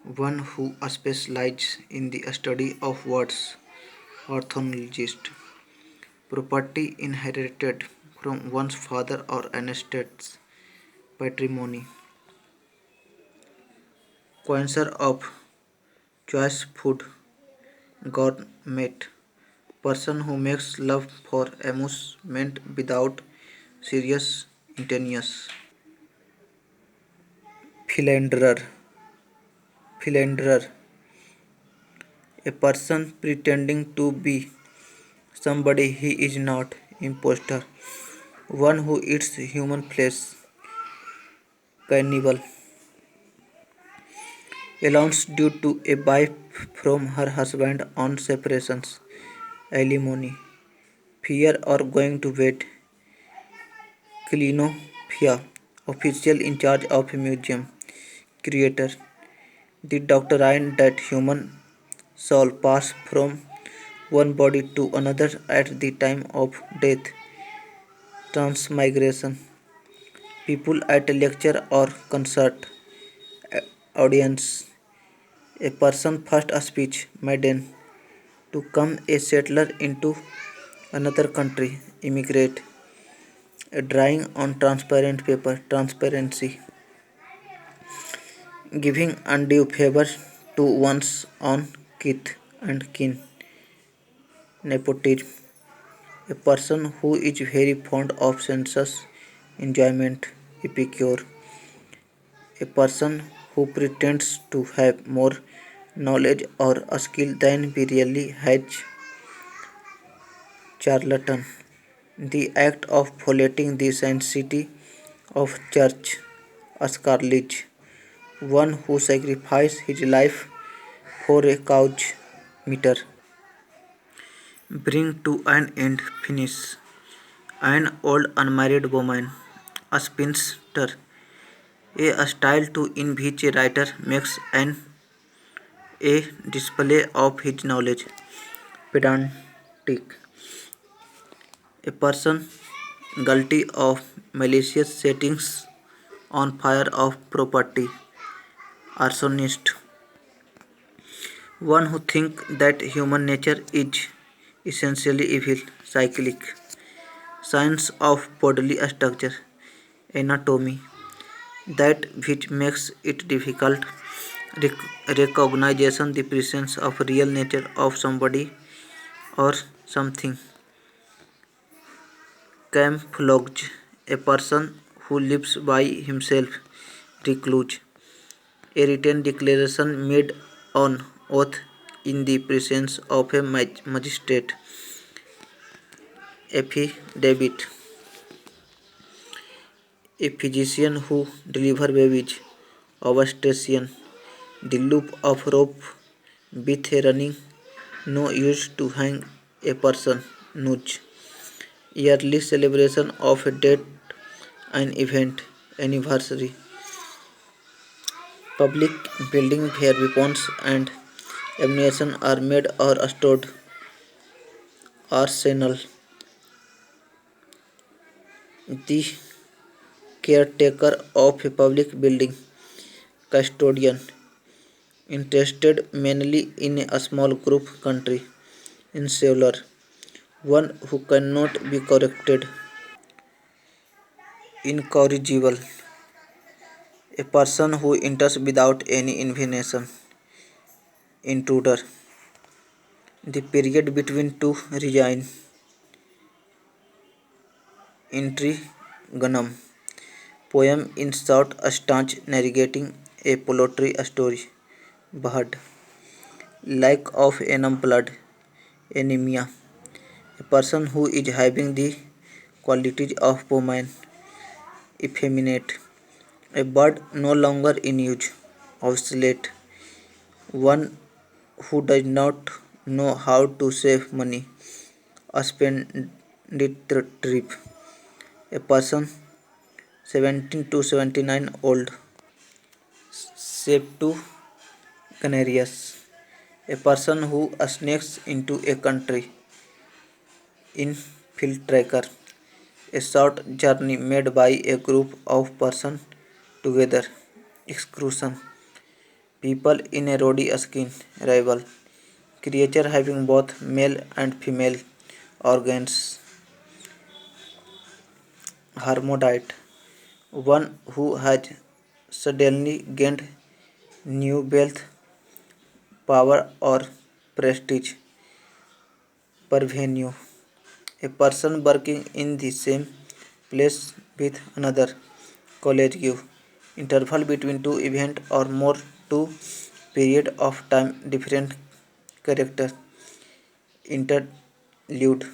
one who specializes in the study of words, ornithologist, property inherited from one's father or an estate's patrimony, connoisseur of choice food, gourmet, person who makes love for amusement without serious intentions, philanderer, philanderer, a person pretending to be somebody he is not, impostor, one who eats human flesh, cannibal, allowance due to a wife from her husband on separations, alimony, fear or going to bed, Clinophia, official in charge of a museum, creator, the doctrine that human soul pass from one body to another at the time of death, transmigration, people at a lecture or concert, audience, a person first speech, maiden, to come a settler into another country, immigrate, a drawing on transparent paper, transparency, giving undue favor to one's own kith and kin, nepotism, a person who is very fond of sensuous enjoyment, epicure, a person who pretends to have more knowledge or skill than he really has, charlatan, the act of violating the sanctity of church, scarlige, one who sacrificed his life for a cause, meter, bring to an end, finish, an old unmarried woman, a spinster, a style to in which a writer makes a display of his knowledge, pedantic, a person guilty of malicious settings on fire of property, arsonist, one who thinks that human nature is essentially evil, cyclic, science of bodily structure, anatomy, that which makes it difficult recognition the presence of real nature of somebody or something, camouflage, a person who lives by himself, recluse, a written declaration made on oath in the presence of a magistrate, affidavit, a physician who delivers babies, obstetrician, the loop of rope with a running no used to hang a person, nudge, yearly celebration of a date, an event, anniversary, public building where weapons and ammunition are made or stored, arsenal, the caretaker of a public building, custodian, interested mainly in a small group country, insular, one who cannot be corrected, incorrigible, a person who enters without any invitation, intruder, the period between two resign, interregnum, poem in short stanch narrating a poetry story, Bahad, lack of enough blood, anemia, a person who is having the qualities of woman, effeminate, a bird no longer in use, obsolete, one who does not know how to save money, a spendthrift, a person 17 to 79 old, septuagenarius, a person who sneaks into a country, infiltrator, a short journey made by a group of persons together, excursion, People in a rowdy skin rival. Creature having both male and female organs. Hermaphrodite. One who has suddenly gained new wealth, power, or prestige. Parvenu. A person working in the same place with another colleague. Interval between two events or more to period of time different character. Interlude.